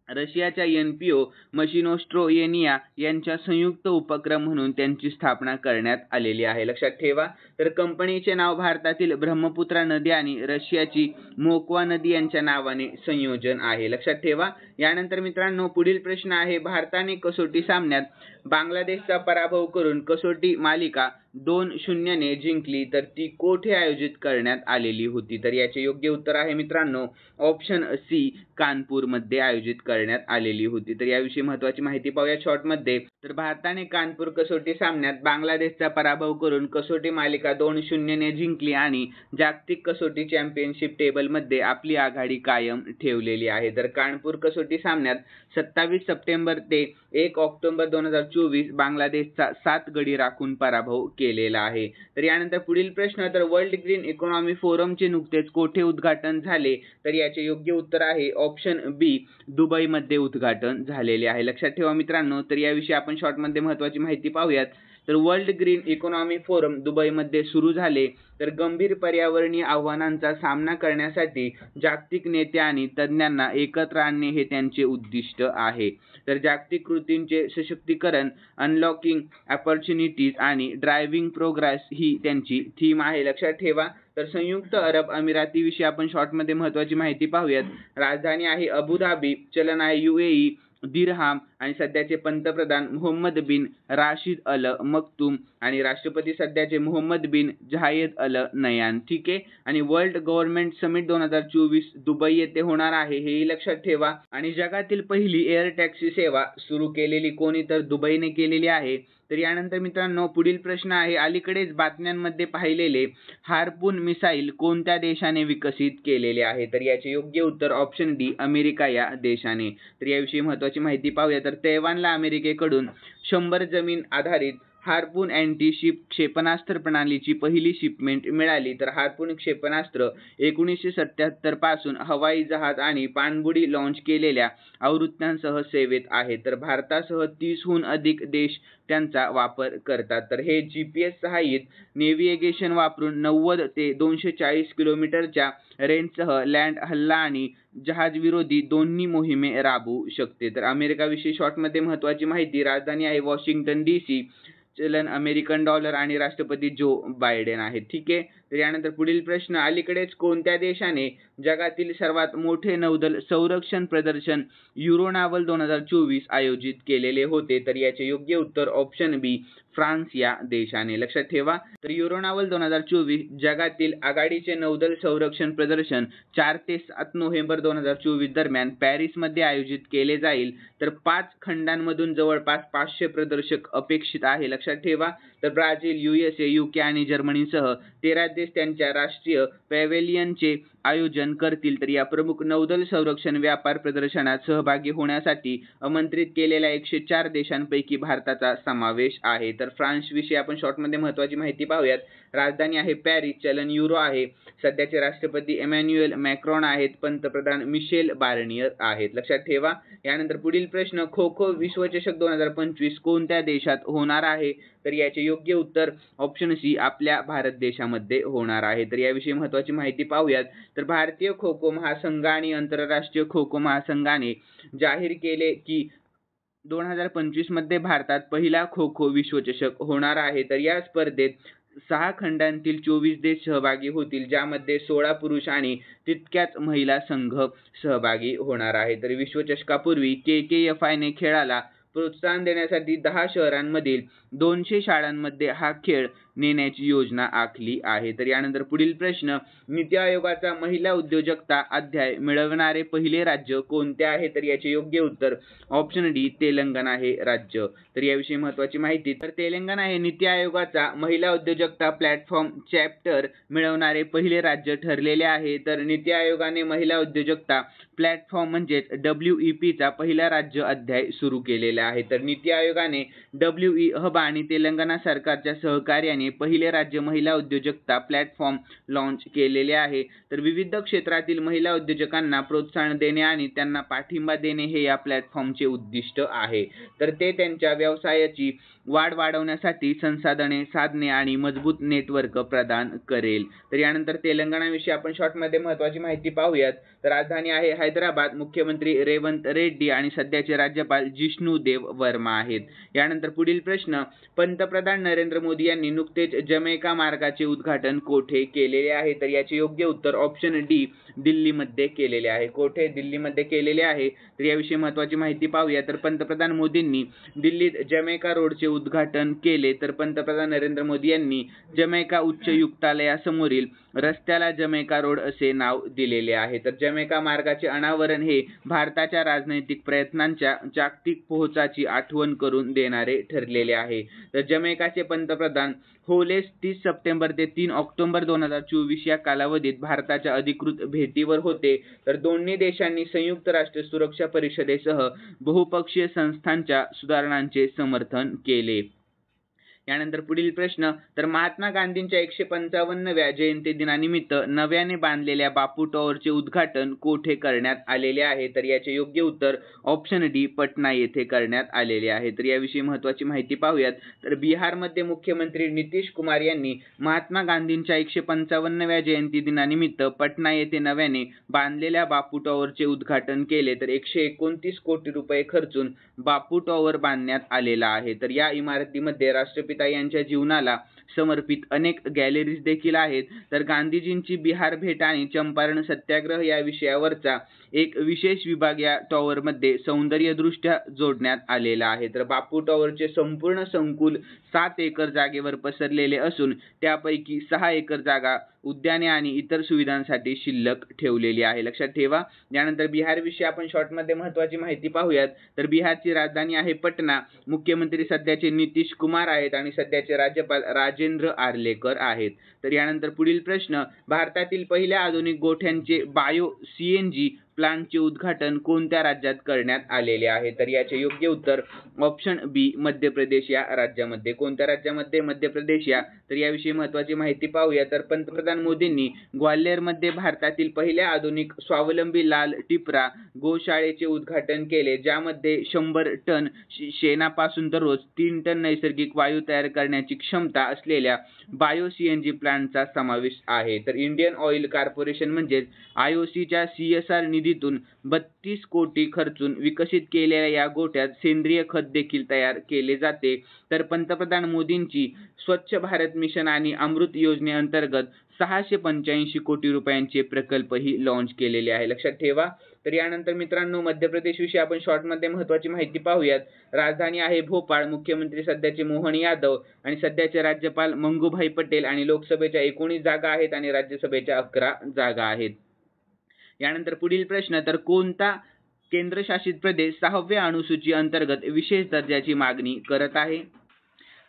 रशियाच्या NPO मशिनोस्ट्रोयेनिया यांच्या संयुक्त उपक्रम म्हणून त्यांची स्थापना करण्यात आलेली आहे. लक्षात ठेवा. तर कंपनीचे नाव भारतातील ब्रह्मपुत्रा नदी आणि रशियाची मोक्वा नदी यांच्या नावाने संयोजन आहे. लक्षात ठेवा. यानंतर मित्रांनो पुढील प्रश्न आहे. भारताने कसोटी सामन्यात बांगलादेशचा पराभव करून कसोटी मालिका 2-0 ने जिंकली तर ती कोठे आयोजित करण्यात आलेली होती? तर याचे योग्य उत्तर आहे मित्रांनो ऑप्शन सी, कानपूरमध्ये आयोजित करण्यात आलेली होती. तर याविषयी महत्त्वाची माहिती पाहूया शॉर्टमध्ये. तर भारताने कानपूर कसोटी सामन्यात बांगलादेशचा पराभव करून कसोटी मालिका 2-0 ने जिंकली आणि जागतिक कसोटी चॅम्पियनशिप टेबलमध्ये आपली आघाडी कायम ठेवलेली आहे. तर कानपूर कसोटी सामन्यात 27 सप्टेंबर ते 1 ऑक्टोबर 2024 बांगलादेशचा 7 गडी राखून पराभव केलेला आहे. तर यानंतर पुढील प्रश्न, तर वर्ल्ड ग्रीन इकॉनॉमी फोरमचे नुकतेच कोठे उद्घाटन झाले? तर याचे योग्य उत्तर आहे ऑप्शन बी, दुबईमध्ये उद्घाटन झालेले आहे. लक्षात ठेवा मित्रांनो. तर याविषयी आपण शॉर्टमध्ये महत्त्वाची माहिती पाहूयात. तर वर्ल्ड ग्रीन इकॉनॉमी फोरम दुबईमध्ये सुरू झाले. तर गंभीर पर्यावरणीय आव्हानांचा सामना करण्यासाठी जागतिक नेते आणि तज्ज्ञांना एकत्र आणणे हे त्यांचे उद्दिष्ट आहे. तर जागतिक कृतींचे सशक्तीकरण, अनलॉकिंग अपॉर्च्युनिटीज आणि ड्रायव्हिंग प्रोग्रेस ही त्यांची थीम आहे. लक्षात ठेवा. तर संयुक्त अरब अमिरातीविषयी आपण शॉर्टमध्ये महत्त्वाची माहिती पाहूयात. राजधानी आहे अबुधाबी, चलन आहे UAE दिरहाम आणि सध्याचे पंतप्रधान मोहम्मद बिन राशिद अल मक्तूम आणि राष्ट्रपती सध्याचे मोहम्मद बिन झायेद अल नयान. ठीक आहे. आणि वर्ल्ड गव्हर्नमेंट समिट 2024 दुबई येथे होणार आहे, हेही लक्षात ठेवा. आणि जगातील पहिली एअर टॅक्सी सेवा सुरू केलेली कोणी? तर दुबईने केलेली आहे. तर यानंतर मित्रांनो पुढील प्रश्न आहे, अलीकडेच बातम्यांमध्ये पाहिलेले हार्पून मिसाईल कोणत्या देशाने विकसित केलेले आहे? तर याचे योग्य उत्तर ऑप्शन डी, अमेरिका या देशाने. तर याविषयी महत्त्वाची माहिती पाहूया. तर तैवानला अमेरिकेकडून 100 जमीन आधारित हार्पून अँटी शिप क्षेपणास्त्र प्रणालीची पहिली शिपमेंट मिळाली. तर हार्पून क्षेपणास्त्र 1977 पासून हवाई जहाज आणि पाणबुडी लॉन्च केलेल्या आवृत्त्यांसह सेवेत आहे. तर भारतासह 30हून अधिक देश त्यांचा वापर करतात. तर हे GPS सहाय्यित नेव्हिगेशन वापरून 90 ते 240 किलोमीटरच्या रेंजसह लँड हल्ला आणि जहाजविरोधी दोन्ही मोहिमे राबवू शकते. तर अमेरिकाविषयी शॉर्टमध्ये महत्त्वाची माहिती. राजधानी आहे वॉशिंग्टन DC, चलन अमेरिकन डॉलर आणि राष्ट्रपती जो बायडेन आहेत. ठीक आहे. तर यानंतर पुढील प्रश्न, अलीकडेच कोणत्या देशाने जगातील सर्वात मोठे नौदल संरक्षण प्रदर्शन युरोनावल 2024 आयोजित केलेले होते? तर याचे योग्य उत्तर ऑप्शन बी, फ्रान्स या देशाने. लक्षात ठेवा. तर युरोनावल 2024 जगातील आघाडीचे नौदल संरक्षण प्रदर्शन 4 ते 7 नोव्हेंबर 2024 दरम्यान पॅरिसमध्ये आयोजित केले जाईल. तर 5 खंडांमधून जवळपास 500 प्रदर्शक अपेक्षित आहे. लक्षात ठेवा. तर ब्राझील, USA, UK आणि जर्मनीसह 13 देश त्यांच्या राष्ट्रीय पॅव्हेलियनचे आयोजन करतील. तर या प्रमुख नौदल संरक्षण व्यापार प्रदर्शनात सहभागी होण्यासाठी आमंत्रित केलेल्या 104 देशांपैकी भारताचा समावेश आहे. तर फ्रान्सविषयी आपण शॉर्टमध्ये महत्त्वाची माहिती पाहूयात. राजधानी आहे पॅरिस, चलन युरो आहे, सध्याचे राष्ट्रपती इमॅन्युएल मॅक्रॉन आहेत, पंतप्रधान मिशेल बार्नियर आहेत. लक्षात ठेवा. यानंतर पुढील प्रश्न, खो खो विश्वचषक 2025 कोणत्या देशात होणार आहे? तर याचे योग्य उत्तर ऑप्शन सी, आपल्या भारत देशामध्ये होणार आहे. तर याविषयी महत्त्वाची माहिती पाहूयात. तर भारतीय खो खो महासंघ आणि आंतरराष्ट्रीय खो खो महासंघाने जाहीर केले की 2025 मध्ये भारतात पहिला खो खो विश्वचषक होणार आहे. तर या स्पर्धेत 6 खंडांतील 24 देश सहभागी होतील, ज्यामध्ये 16 पुरुष आणि तितक्याच महिला संघ सहभागी होणार आहे. तर विश्वचषकापूर्वी KKFI ने खेळाला प्रोत्साहन देण्यासाठी 10 शहरांमधील 200 शाळांमध्ये हा खेळ नेण्याची योजना आखली आहे. तर यानंतर पुढील प्रश्न, नीती आयोगाचा महिला उद्योजकता अध्याय मिळवणारे पहिले राज्य कोणते आहे? तर याचे योग्य उत्तर ऑप्शन डी, तेलंगणा हे राज्य. तर याविषयी महत्त्वाची माहिती. तर तेलंगणा हे नीती आयोगाचा महिला उद्योजकता प्लॅटफॉर्म चॅप्टर मिळवणारे पहिले राज्य ठरलेले आहे. तर नीती आयोगाने महिला उद्योजकता प्लॅटफॉर्म म्हणजेच WEP चा पहिला राज्य अध्याय सुरू केलेला आहे. तर नीती आयोगाने WE हब आणि तेलंगणा सरकारच्या सहकार्याने पहिले राज्य महिला उद्योजकता प्लॅटफॉर्म लॉन्च केलेले आहे. तर विविध क्षेत्रातील महिला उद्योजकांना प्रोत्साहन देणे आणि त्यांना पाठिंबा देणे हे या प्लॅटफॉर्मचे उद्दिष्ट आहे. तर ते त्यांच्या व्यवसायाची वाढ वाढवण्यासाठी संसाधने, साधने आणि मजबूत नेटवर्क प्रदान करेल. तर यानंतर तेलंगणाविषयी आपण शॉर्टमध्ये महत्त्वाची माहिती पाहूयात. तर राजधानी आहे हैदराबाद, मुख्यमंत्री रेवंत रेड्डी आणि सध्याचे राज्यपाल जिष्णू देव वर्मा आहेत. यानंतर पुढील प्रश्न, पंतप्रधान नरेंद्र मोदी यांनी नुकतेच नुकतेच जमैका मार्गाचे उद्घाटन कोठे केलेले आहे? तर याचे योग्य उत्तर ऑप्शन डी दिल्लीमध्ये केलेले आहे. कोठे? दिल्लीमध्ये केलेले आहे. तर याविषयी महत्त्वाची माहिती पाहूया. तर पंतप्रधान मोदींनी दिल्लीत जमैका रोडचे उद्घाटन केले. तर पंतप्रधान नरेंद्र मोदी यांनी जमैका उच्चायुक्तालयासमोरील रस्त्याला जमैका रोड असे नाव दिलेले आहे. तर जमैका मार्गाचे अनावरण हे भारताच्या राजनैतिक प्रयत्नांच्या जागतिक पोहोचाची आठवण करून देणारे ठरलेले आहे. तर जमैकाचे पंतप्रधान होलेस 30 सप्टेंबर ते 3 ऑक्टोबर 2024 या कालावधीत भारताच्या अधिकृत भेटीवर होते. तर दोन्ही देशांनी संयुक्त राष्ट्र सुरक्षा परिषदेसह बहुपक्षीय संस्थांच्या सुधारणांचे समर्थन केले. यानंतर पुढील प्रश्न, तर महात्मा गांधींच्या 155व्या जयंती दिनानिमित्त नव्याने बांधलेल्या बापू टॉवरचे उद्घाटन कोठे करण्यात आलेले आहे? तर याचे योग्य उत्तर ऑप्शन डी पटना येथे करण्यात आलेले आहे. तर याविषयी महत्त्वाची माहिती पाहूयात. तर बिहारमध्ये मुख्यमंत्री नितीश कुमार यांनी महात्मा गांधींच्या 155व्या जयंती दिनानिमित्त पटना येथे नव्याने बांधलेल्या बापू टॉवरचे उद्घाटन केले. तर 129 कोटी रुपये खर्चून बापू टॉवर बांधण्यात आलेला आहे. तर या इमारतीमध्ये राष्ट्रपिता यांच्या जीवनाला समर्पित अनेक गॅलरीज देखील आहेत. तर गांधीजींची बिहार भेट आणि चंपारण सत्याग्रह या विषयावरचा एक विशेष विभाग या टॉवरमध्ये सौंदर्यदृष्ट्या जोडण्यात आलेला आहे. तर बापू टॉवरचे संपूर्ण संकुल 7 एकर जागेवर पसरलेले असून त्यापैकी 6 एकर जागा उद्याने आणि इतर सुविधांसाठी शिल्लक ठेवलेली आहे. लक्षात ठेवा. यानंतर बिहारविषयी आपण शॉर्टमध्ये महत्त्वाची माहिती पाहूयात. तर बिहारची राजधानी आहे पटना. मुख्यमंत्री सध्याचे नितीश कुमार आहेत आणि सध्याचे राज्यपाल राजेंद्र आर्लेकर आहेत. तर यानंतर पुढील प्रश्न, भारतातील पहिल्या आधुनिक गोठ्यांचे बायो सीएनजी प्लांटचे उद्घाटन कोणत्या राज्यात करण्यात आलेले आहे? तर याचे योग्य उत्तर ऑप्शन बी मध्य प्रदेश या राज्यामध्ये. कोणत्या राज्यामध्ये? मध्य प्रदेश या. तर याविषयी महत्त्वाची माहिती पाहूया. तर पंतप्रधान मोदींनी ग्वाल्हेरमध्ये भारतातील पहिल्या आधुनिक स्वावलंबी लाल टिपरा गोशाळेचे उद्घाटन केले, ज्यामध्ये 100 टन शेणापासून दररोज 3 टन नैसर्गिक वायू तयार करण्याची क्षमता असलेल्या बायो सीएनजी प्लांटचा समावेश आहे. तर इंडियन ऑइल कॉर्पोरेशन म्हणजेच IOCच्या CSR निधीतून 32 कोटी खर्चून विकसित केलेल्या या गोठ्यात सेंद्रिय खत देखील तयार केले जाते. तर पंतप्रधान मोदींची स्वच्छ भारत मिशन आणि अमृत योजनेअंतर्गत 685 कोटी रुपयांचे प्रकल्पही लॉन्च केलेले आहे. लक्षात ठेवा. तर यानंतर मित्रांनो, मध्य प्रदेश विषयी आपण शॉर्टमध्ये महत्त्वाची माहिती पाहूयात. राजधानी आहे भोपाळ. मुख्यमंत्री सध्याचे मोहन यादव आणि सध्याचे राज्यपाल मंगूभाई पटेल आणि लोकसभेच्या 19 जागा आहेत आणि राज्यसभेच्या 11 जागा आहेत. यानंतर पुढील प्रश्न, तर कोणता केंद्रशासित प्रदेश 6व्या अनुसूची अंतर्गत विशेष दर्जाची मागणी करत आहे?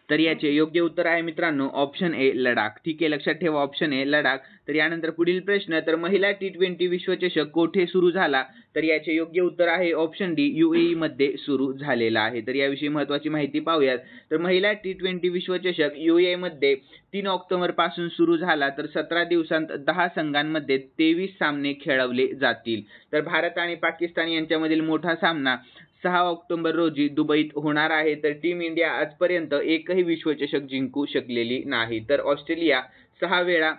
तर याचे योग्य उत्तर आहे मित्रांनो ऑप्शन ए लडाख. ठीक आहे, लक्षात ठेवा ऑप्शन ए लडाख. तर यानंतर पुढील प्रश्न, तर महिला T20 विश्वचषक कोठे सुरू झाला? तर याचे योग्य उत्तर आहे ऑप्शन डी UAE मध्ये सुरू झालेला आहे. तर याविषयी महत्त्वाची माहिती पाहूयात. तर महिला T20 विश्वचषक UAE मध्ये 3 ऑक्टोबर पासून सुरू झाला. तर 17 दिवसांत 10 संघांमध्ये 23 सामने खेळवले जातील. तर भारत आणि पाकिस्तान यांच्यामधील मोठा सामना 6 ऑक्टोबर रोजी दुबईत होणार आहे. तर टीम इंडिया आजपर्यंत एकही विश्वचषक जिंकू शकलेली नाही. तर ऑस्ट्रेलिया 6 वेळा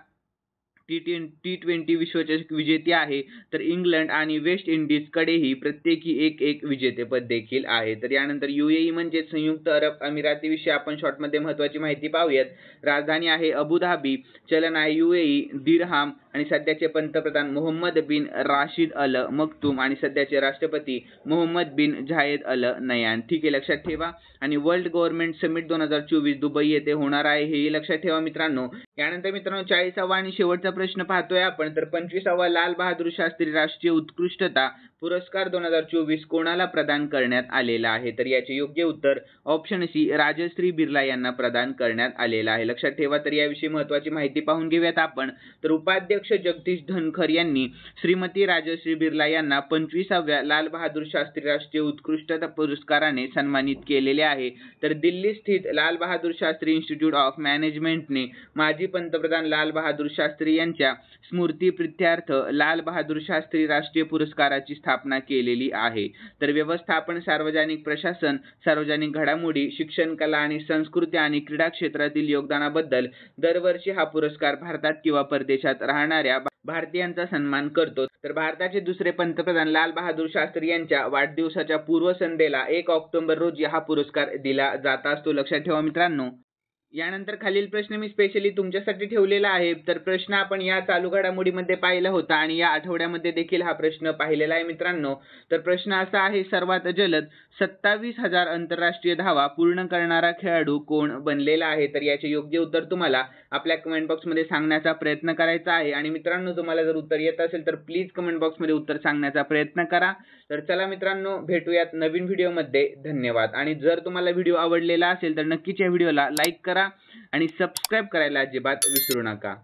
T20 विश्वचषक विजेते आहे. तर इंग्लंड आणि वेस्ट इंडिजकडेही प्रत्येकी एक विजेतेपद देखील आहे. तर यानंतर UAE म्हणजे संयुक्त अरब अमिरातीविषयी आपण शॉर्टमध्ये महत्त्वाची माहिती पाहूयात. राजधानी आहे अबुधाबी. चलन आहे UAE दिरहाम आणि सध्याचे पंतप्रधान मोहम्मद बिन राशिद अल मक्तूम आणि सध्याचे राष्ट्रपती मोहम्मद बिन झायेद अल नयान. ठीक आहे, लक्षात ठेवा. आणि वर्ल्ड गव्हर्नमेंट समिट 2024 दुबई येथे होणार आहे, हे लक्षात ठेवा मित्रांनो. यानंतर मित्रांनो 40वा आणि शेवटचा प्रश्न पाहतोय आपण. तर 25वा लाल बहादूर शास्त्री राष्ट्रीय उत्कृष्टता पुरस्कार 2024 कोणाला प्रदान करण्यात आलेला आहे? तर याचे योग्य उत्तर ऑप्शन सी राजश्री बिर्ला यांना प्रदान करण्यात आलेला आहे. लक्षात ठेवा. तर याविषयी महत्त्वाची माहिती पाहून घेऊयात आपण. तर उपाध्यक्ष जगदीश धनखर यांनी श्रीमती राजश्री बिर्ला यांना 25व्या लाल बहादूर शास्त्री राष्ट्रीय उत्कृष्टता पुरस्काराने सन्मानित केलेले आहे. तर दिल्ली स्थित लाल बहादूर शास्त्री इन्स्टिट्यूट ऑफ मॅनेजमेंटने माजी पंतप्रधान लाल बहादूर शास्त्री यांच्या स्मृतिप्रित्यर्थ लाल बहादूर शास्त्री राष्ट्रीय पुरस्काराची स्थापना केलेली आहे. तर व्यवस्थापन, सार्वजनिक प्रशासन, सार्वजनिक घडामोडी, शिक्षण, कला आणि संस्कृती आणि क्रीडा क्षेत्रातील योगदानाबद्दल दरवर्षी हा पुरस्कार भारतात किंवा परदेशात राहणाऱ्या भारतीयांचा सन्मान करतो. तर भारताचे दुसरे पंतप्रधान लाल बहादूर शास्त्री यांच्या वाढदिवसाच्या पूर्वसंध्येला 1 ऑक्टोबर रोजी हा पुरस्कार दिला जात असतो. लक्षात ठेवा मित्रांनो. यानंतर खालील प्रश्न मी स्पेशली तुमच्यासाठी ठेवलेला आहे. तर प्रश्न आपण या चालू घडामोडीमध्ये पाहिला होता आणि या आठवड्यामध्ये देखील हा प्रश्न पाहिलेला आहे मित्रांनो. तर प्रश्न असा आहे, सर्वात जलद 27,000 आंतरराष्ट्रीय धावा पूर्ण करणारा खेळाडू कोण बनलेला आहे? तर याचे योग्य उत्तर तुम्हाला आपल्या कमेंट बॉक्समध्ये सांगण्याचा प्रयत्न करायचा आहे. आणि मित्रांनो, तुम्हाला जर उत्तर येत असेल तर प्लीज कमेंट बॉक्समध्ये उत्तर सांगण्याचा प्रयत्न करा. तर चला मित्रांनो, भेटूयात नवीन व्हिडिओमध्ये. धन्यवाद. आणि जर तुम्हाला व्हिडिओ आवडलेला असेल तर नक्कीच या व्हिडिओला लाईक करा आणि सबस्क्राईब करायला अजिबात विसरू नका.